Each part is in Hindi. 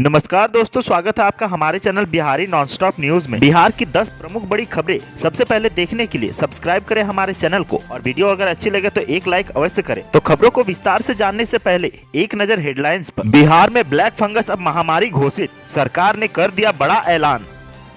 नमस्कार दोस्तों, स्वागत है आपका हमारे चैनल बिहारी नॉनस्टॉप न्यूज में। बिहार की 10 प्रमुख बड़ी खबरें सबसे पहले देखने के लिए सब्सक्राइब करें हमारे चैनल को और वीडियो अगर अच्छी लगे तो एक लाइक अवश्य करें। तो खबरों को विस्तार से जानने से पहले एक नजर हेडलाइंस पर। बिहार में ब्लैक फंगस अब महामारी घोषित, सरकार ने कर दिया बड़ा ऐलान।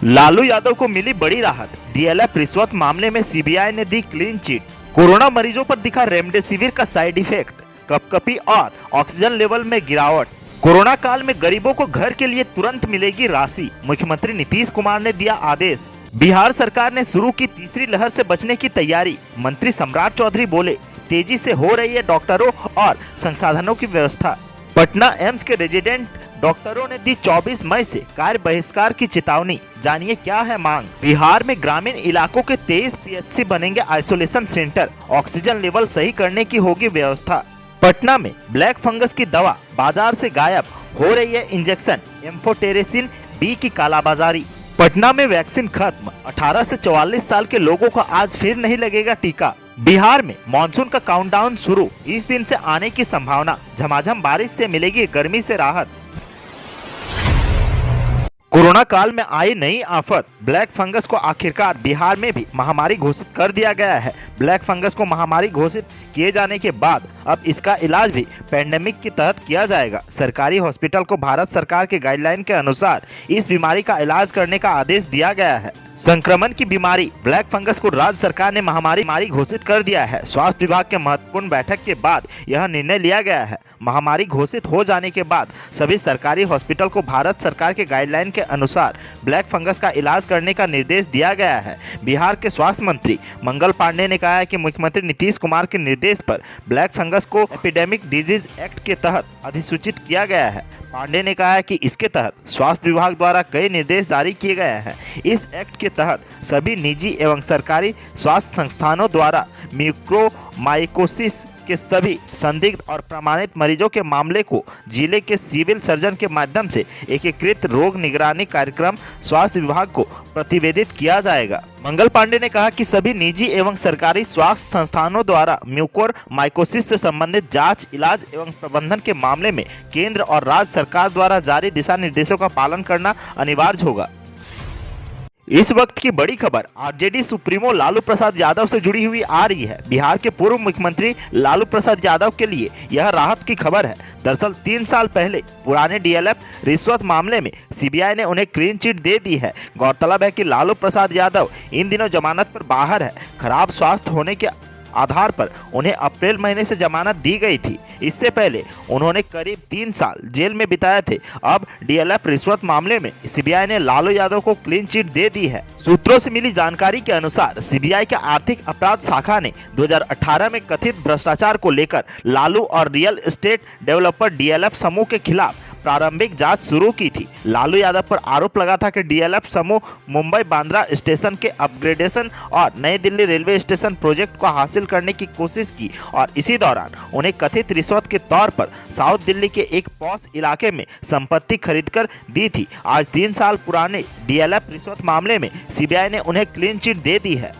लालू यादव को मिली बड़ी राहत, डीएलएफ रिश्वत मामले में सीबीआई ने दी क्लीन चिट। कोरोना मरीजों पर दिखा रेमडेसिविर का साइड इफेक्ट, कपकपी और ऑक्सीजन लेवल में गिरावट। कोरोना काल में गरीबों को घर के लिए तुरंत मिलेगी राशि, मुख्यमंत्री नीतीश कुमार ने दिया आदेश। बिहार सरकार ने शुरू की तीसरी लहर से बचने की तैयारी, मंत्री सम्राट चौधरी बोले तेजी से हो रही है डॉक्टरों और संसाधनों की व्यवस्था। पटना एम्स के रेजिडेंट डॉक्टरों ने दी 24 मई से कार्य बहिष्कार की चेतावनी, जानिए क्या है मांग। बिहार में ग्रामीण इलाकों के 23 पीएचसी बनेंगे आइसोलेशन सेंटर, ऑक्सीजन लेवल सही करने की होगी व्यवस्था। पटना में ब्लैक फंगस की दवा बाजार से गायब, हो रही है इंजेक्शन एम्फोटेरेसिन बी की कालाबाजारी। पटना में वैक्सीन खत्म, 18 से 44 साल के लोगों को आज फिर नहीं लगेगा टीका। बिहार में मानसून का काउंटडाउन शुरू, इस दिन से आने की संभावना, झमाझम बारिश से मिलेगी गर्मी से राहत। कोरोना काल में आई नई आफत, ब्लैक फंगस को आखिरकार बिहार में भी महामारी घोषित कर दिया गया है। ब्लैक फंगस को महामारी घोषित किए जाने के बाद अब इसका इलाज भी पैंडेमिक के तहत किया जाएगा। सरकारी हॉस्पिटल को भारत सरकार के गाइडलाइन के अनुसार इस बीमारी का इलाज करने का आदेश दिया गया है। संक्रमण की बीमारी ब्लैक फंगस को राज्य सरकार ने महामारी घोषित कर दिया है। स्वास्थ्य विभाग के महत्वपूर्ण बैठक के बाद यह निर्णय लिया गया है। महामारी घोषित हो जाने के बाद सभी सरकारी हॉस्पिटल को भारत सरकार के गाइडलाइन के अनुसार ब्लैक फंगस का इलाज करने का निर्देश दिया गया है। बिहार के स्वास्थ्य मंत्री मंगल पांडे ने कहा है कि मुख्यमंत्री नीतीश कुमार के निर्देश पर ब्लैक फंगस को एपिडेमिक डिजीज एक्ट के तहत अधिसूचित किया गया है। पांडे ने कहा है कि इसके तहत स्वास्थ्य विभाग द्वारा कई निर्देश जारी किए गए हैं। इस एक्ट के तहत सभी निजी एवं सरकारी स्वास्थ्य संस्थानों द्वारा म्यूकोरमाइकोसिस के सभी संदिग्ध और प्रमाणित मरीजों के मामले को जिले के सिविल सर्जन के माध्यम से एकीकृत रोग निगरानी कार्यक्रम स्वास्थ्य विभाग को प्रतिवेदित किया जाएगा। मंगल पांडे ने कहा कि सभी निजी एवं सरकारी स्वास्थ्य संस्थानों द्वारा म्यूकोरमाइकोसिस से संबंधित जांच, इलाज एवं प्रबंधन के मामले में केंद्र और राज्य सरकार द्वारा जारी दिशा निर्देशों का पालन करना अनिवार्य होगा। इस वक्त की बड़ी खबर आरजेडी सुप्रीमो लालू प्रसाद यादव से जुड़ी हुई आ रही है। बिहार के पूर्व मुख्यमंत्री लालू प्रसाद यादव के लिए यह राहत की खबर है। दरअसल 3 साल पहले पुराने डीएलएफ रिश्वत मामले में सीबीआई ने उन्हें क्लीन चिट दे दी है। गौरतलब है कि लालू प्रसाद यादव इन दिनों जमानत पर बाहर है। खराब स्वास्थ्य होने के आधार पर उन्हें अप्रैल महीने से जमानत दी गई थी। इससे पहले उन्होंने करीब 3 साल जेल में बिताए थे। अब डीएलएफ रिश्वत मामले में सीबीआई ने लालू यादव को क्लीन चिट दे दी है। सूत्रों से मिली जानकारी के अनुसार सीबीआई के आर्थिक अपराध शाखा ने 2018 में कथित भ्रष्टाचार को लेकर लालू और रियल एस्टेट डेवलपर डीएलएफ समूह के खिलाफ प्रारंभिक जांच शुरू की थी। लालू यादव पर आरोप लगा था कि डीएलएफ समूह मुंबई बांद्रा स्टेशन के अपग्रेडेशन और नई दिल्ली रेलवे स्टेशन प्रोजेक्ट को हासिल करने की कोशिश की और इसी दौरान उन्हें कथित रिश्वत के तौर पर साउथ दिल्ली के एक पॉश इलाके में संपत्ति खरीदकर दी थी। आज 3 साल पुराने डीएलएफ रिश्वत मामले में सीबीआई ने उन्हें क्लीन चिट दे दी है।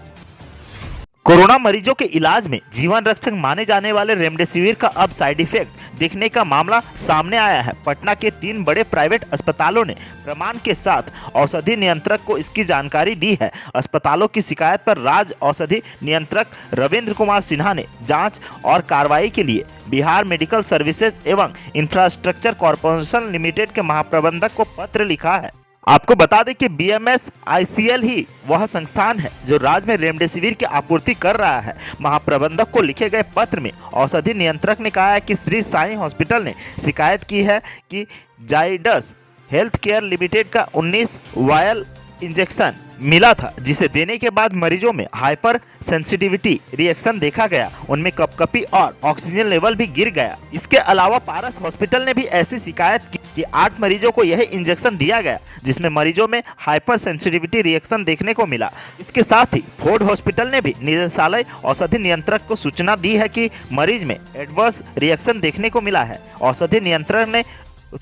कोरोना मरीजों के इलाज में जीवन रक्षक माने जाने वाले रेमडेसिविर का अब साइड इफेक्ट दिखने का मामला सामने आया है। पटना के 3 बड़े प्राइवेट अस्पतालों ने प्रमाण के साथ औषधि नियंत्रक को इसकी जानकारी दी है। अस्पतालों की शिकायत पर राज्य औषधि नियंत्रक रविंद्र कुमार सिन्हा ने जांच और कार्रवाई के लिए बिहार मेडिकल सर्विसेज एवं इंफ्रास्ट्रक्चर कॉर्पोरेशन लिमिटेड के महाप्रबंधक को पत्र लिखा है। आपको बता दें कि BMS-ICL ही वह संस्थान है जो राज्य में रेमडेसिविर की आपूर्ति कर रहा है। महाप्रबंधक को लिखे गए पत्र में औषधि नियंत्रक ने कहा है कि श्री साईं हॉस्पिटल ने शिकायत की है कि जाइडस हेल्थ केयर लिमिटेड का 19 वायल इंजेक्शन मिला था, जिसे देने के बाद मरीजों में हाइपर सेंसिटिविटी रिएक्शन देखा गया। उनमें कपकपी और ऑक्सीजन लेवल भी गिर गया। इसके अलावा पारस हॉस्पिटल ने भी ऐसी शिकायत की कि 8 मरीजों को यह इंजेक्शन दिया गया, जिसमें मरीजों में हाइपर सेंसिटिविटी रिएक्शन देखने को मिला। इसके साथ ही फोर्ड हॉस्पिटल ने भी निदेशालय औषधि नियंत्रक को सूचना दी है कि मरीज में एडवर्स रिएक्शन देखने को मिला है। औषधि नियंत्रक ने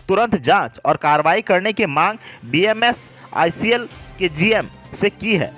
तुरंत जांच और कार्रवाई करने की मांग BMS-ICL के GM से की है।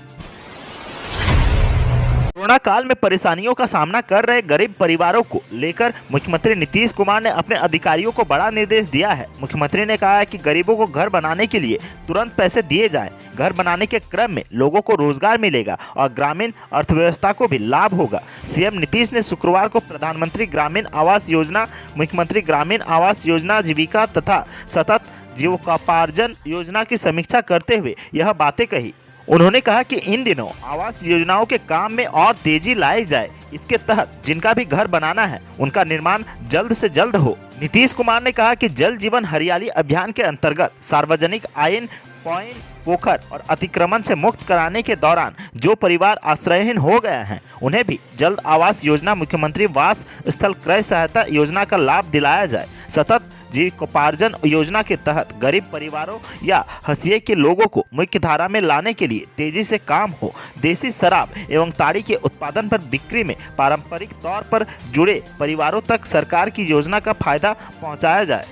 कोरोना काल में परेशानियों का सामना कर रहे गरीब परिवारों को लेकर मुख्यमंत्री नीतीश कुमार ने अपने अधिकारियों को बड़ा निर्देश दिया है। मुख्यमंत्री ने कहा है कि गरीबों को घर बनाने के लिए तुरंत पैसे दिए जाएं। घर बनाने के क्रम में लोगों को रोजगार मिलेगा और ग्रामीण अर्थव्यवस्था को भी लाभ होगा। सीएम नीतीश ने शुक्रवार को प्रधानमंत्री ग्रामीण आवास योजना, मुख्यमंत्री ग्रामीण आवास योजना, जीविका तथा सतत जीविकोपार्जन योजना की समीक्षा करते हुए यह बातें कही। उन्होंने कहा कि इन दिनों आवास योजनाओं के काम में और तेजी लाई जाए। इसके तहत जिनका भी घर बनाना है उनका निर्माण जल्द से जल्द हो। नीतीश कुमार ने कहा कि जल जीवन हरियाली अभियान के अंतर्गत सार्वजनिक आयन, पॉइंट, पोखर और अतिक्रमण से मुक्त कराने के दौरान जो परिवार आश्रयहीन हो गए हैं उन्हें भी जल्द आवास योजना, मुख्यमंत्री वास स्थल क्रय सहायता योजना का लाभ दिलाया जाए। सतत जीविकोपार्जन योजना के तहत गरीब परिवारों या हंसिए के लोगों को मुख्य धारा में लाने के लिए तेजी से काम हो। देसी शराब एवं ताड़ी के उत्पादन पर बिक्री में पारंपरिक तौर पर जुड़े परिवारों तक सरकार की योजना का फायदा पहुंचाया जाए।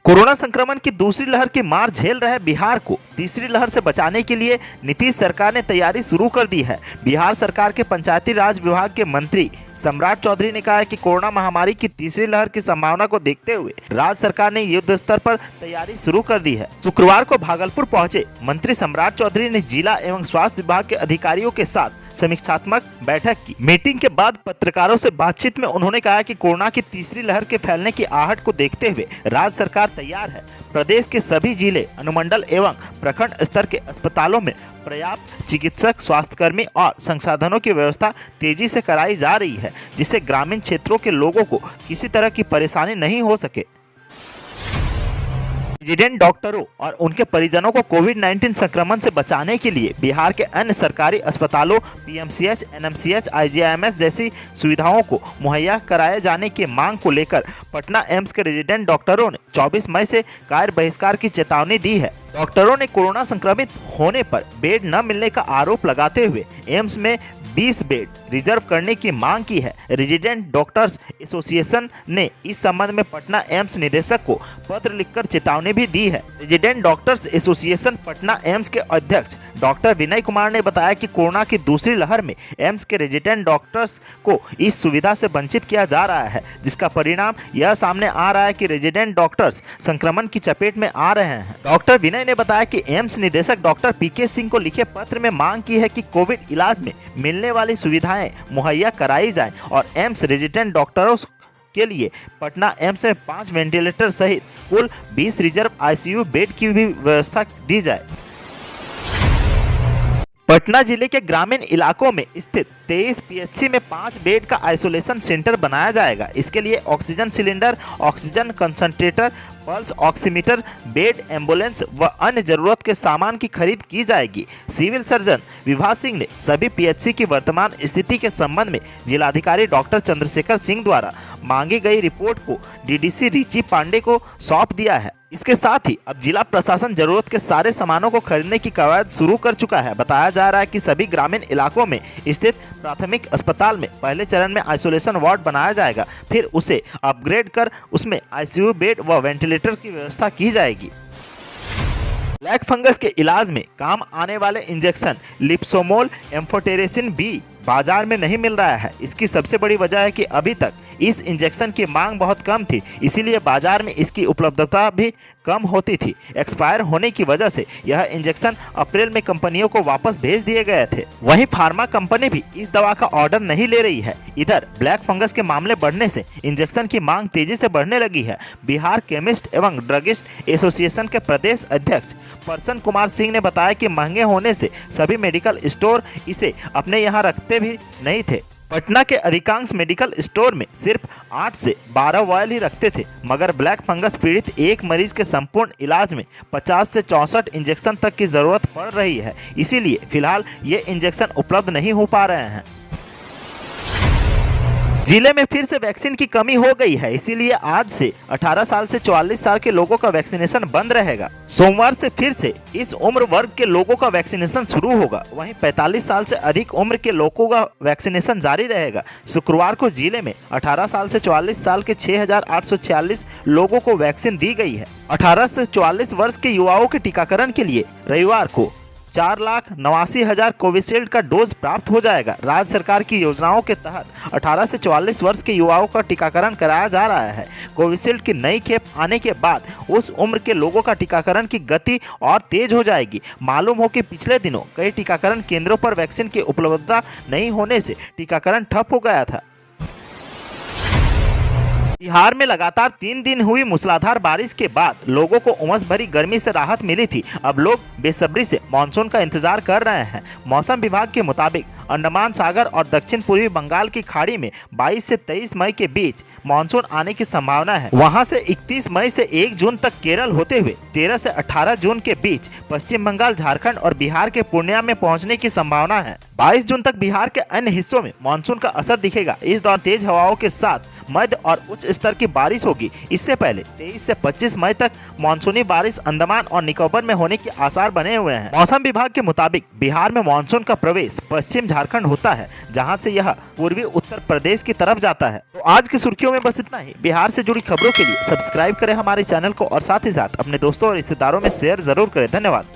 कोरोना संक्रमण की दूसरी लहर की मार झेल रहे बिहार को तीसरी लहर से बचाने के लिए नीतीश सरकार ने तैयारी शुरू कर दी है। बिहार सरकार के पंचायती राज विभाग के मंत्री सम्राट चौधरी ने कहा है कि कोरोना महामारी की तीसरी लहर की संभावना को देखते हुए राज्य सरकार ने युद्ध स्तर पर तैयारी शुरू कर दी है। शुक्रवार को भागलपुर पहुंचे मंत्री सम्राट चौधरी ने जिला एवं स्वास्थ्य विभाग के अधिकारियों के साथ समीक्षात्मक बैठक की। मीटिंग के बाद पत्रकारों से बातचीत में उन्होंने कहा कि कोरोना की तीसरी लहर के फैलने की आहट को देखते हुए राज्य सरकार तैयार है। प्रदेश के सभी जिले, अनुमंडल एवं प्रखंड स्तर के अस्पतालों में पर्याप्त चिकित्सक, स्वास्थ्यकर्मी और संसाधनों की व्यवस्था तेजी से कराई जा रही है, जिससे ग्रामीण क्षेत्रों के लोगों को किसी तरह की परेशानी नहीं हो सके। रेजिडेंट डॉक्टरों और उनके परिजनों को कोविड-19 संक्रमण से बचाने के लिए बिहार के अन्य सरकारी अस्पतालों, पीएमसीएच, एनएमसीएच, आईजीआईएमएस जैसी सुविधाओं को मुहैया कराए जाने की मांग को लेकर पटना एम्स के रेजिडेंट डॉक्टरों ने 24 मई से कार्य बहिष्कार की चेतावनी दी है। डॉक्टरों ने कोरोना संक्रमित होने पर बेड न मिलने का आरोप लगाते हुए एम्स में 20 बेड रिजर्व करने की मांग की है। रेजिडेंट डॉक्टर्स एसोसिएशन ने इस संबंध में पटना एम्स निदेशक को पत्र लिखकर चेतावनी भी दी है। Resident doctors association Patna AIIMS के अध्यक्ष डॉक्टर विनय कुमार ने बताया कि कोरोना की दूसरी लहर में एम्स के रेजिडेंट डॉक्टर्स को इस सुविधा से वंचित किया जा रहा है, जिसका परिणाम यह सामने आ रहा है कि रेजिडेंट डॉक्टर्स संक्रमण की चपेट में आ रहे हैं। डॉक्टर विनय ने बताया कि एम्स निदेशक डॉक्टर पीके सिंह को लिखे पत्र में मांग की है कि कोविड इलाज में मिलने वाली सुविधाएं मुहैया कराई जाएं और एम्स रेजिडेंट डॉक्टरों के लिए पटना एम्स में 5 वेंटिलेटर सहित कुल 20 रिजर्व आईसीयू बेड की भी व्यवस्था दी जाए। पटना जिले के ग्रामीण इलाकों में स्थित 23 पीएचसी में 5 बेड का आइसोलेशन सेंटर बनाया जाएगा। इसके लिए oxygen cylinder, oxygen concentrator, pulse oximeter, bed, ambulance व अन्य जरूरत के सामान की खरीद की जाएगी। सिविल सर्जन विभा सिंह ने सभी पीएचसी की वर्तमान स्थिति के संबंध में जिलाधिकारी डॉक्टर चंद्रशेखर सिंह द्वारा मांगी गई रिपोर्ट को डीडीसी रिची पांडे को सौंप दिया है। इसके साथ ही अब जिला प्रशासन जरूरत के सारे सामानों को खरीदने की कवायद शुरू कर चुका है। बताया जा रहा है कि सभी ग्रामीण इलाकों में स्थित प्राथमिक अस्पताल में पहले चरण में आइसोलेशन वार्ड बनाया जाएगा, फिर उसे अपग्रेड कर उसमें आईसीयू बेड व वेंटिलेटर की व्यवस्था की जाएगी। ब्लैक फंगस के इलाज में काम आने वाले इंजेक्शन लिप्सोमोल एम्फोटेरेसिन बी बाजार में नहीं मिल रहा है। इसकी सबसे बड़ी वजह है कि अभी तक इस इंजेक्शन की मांग बहुत कम थी, इसीलिए बाजार में इसकी उपलब्धता भी कम होती थी। एक्सपायर होने की वजह से यह इंजेक्शन अप्रैल में कंपनियों को वापस भेज दिए गए थे। वहीं फार्मा कंपनी भी इस दवा का ऑर्डर नहीं ले रही है। इधर ब्लैक फंगस के मामले बढ़ने से इंजेक्शन की मांग तेजी से बढ़ने लगी है। बिहार केमिस्ट एवं ड्रगिस्ट एसोसिएशन के प्रदेश अध्यक्ष प्रसन्न कुमार सिंह ने बताया कि महंगे होने से सभी मेडिकल स्टोर इसे अपने यहाँ रखते भी नहीं थे। पटना के अधिकांश मेडिकल स्टोर में सिर्फ 8 से 12 वायल ही रखते थे, मगर ब्लैक फंगस पीड़ित एक मरीज के संपूर्ण इलाज में 50 से 64 इंजेक्शन तक की जरूरत पड़ रही है। इसीलिए फिलहाल ये इंजेक्शन उपलब्ध नहीं हो पा रहे हैं। जिले में फिर से वैक्सीन की कमी हो गई है, इसीलिए आज से 18 साल से 44 साल के लोगों का वैक्सीनेशन बंद रहेगा। सोमवार से फिर से इस उम्र वर्ग के लोगों का वैक्सीनेशन शुरू होगा। वहीं 45 साल से अधिक उम्र के लोगों का वैक्सीनेशन जारी रहेगा। शुक्रवार को जिले में 18 साल से 44 साल के 6,846 लोगों को वैक्सीन दी गई है। 18 से 44 वर्ष के युवाओं के टीकाकरण के लिए रविवार को 4,89,000 कोविशील्ड का डोज प्राप्त हो जाएगा। राज्य सरकार की योजनाओं के तहत 18 से 44 वर्ष के युवाओं का टीकाकरण कराया जा रहा है। कोविशील्ड की नई खेप आने के बाद उस उम्र के लोगों का टीकाकरण की गति और तेज हो जाएगी। मालूम हो कि पिछले दिनों कई टीकाकरण केंद्रों पर वैक्सीन की उपलब्धता नहीं होने से टीकाकरण ठप हो गया था। बिहार में लगातार 3 दिन हुई मूसलाधार बारिश के बाद लोगों को उमस भरी गर्मी से राहत मिली थी। अब लोग बेसब्री से मानसून का इंतजार कर रहे हैं। मौसम विभाग के मुताबिक अंडमान सागर और दक्षिण पूर्वी बंगाल की खाड़ी में 22 से 23 मई के बीच मानसून आने की संभावना है। वहां से 31 मई से 1 जून तक केरल होते हुए 13 से 18 जून के बीच पश्चिम बंगाल, झारखंड और बिहार के पूर्णिया में पहुंचने की संभावना है। 22 जून तक बिहार के अन्य हिस्सों में मानसून का असर दिखेगा। इस दौरान तेज हवाओं के साथ मध्य और उच्च स्तर की बारिश होगी। इससे पहले 23 से 25 मई तक मानसूनी बारिश अंडमान और निकोबार में होने के आसार बने हुए हैं। मौसम विभाग के मुताबिक बिहार में मानसून का प्रवेश पश्चिम झारखंड होता है, जहां से यह पूर्वी उत्तर प्रदेश की तरफ जाता है। तो आज की सुर्खियों में बस इतना ही। बिहार से जुड़ी खबरों के लिए सब्सक्राइब करें हमारे चैनल को और साथ ही साथ अपने दोस्तों और रिश्तेदारों में शेयर जरूर करें। धन्यवाद।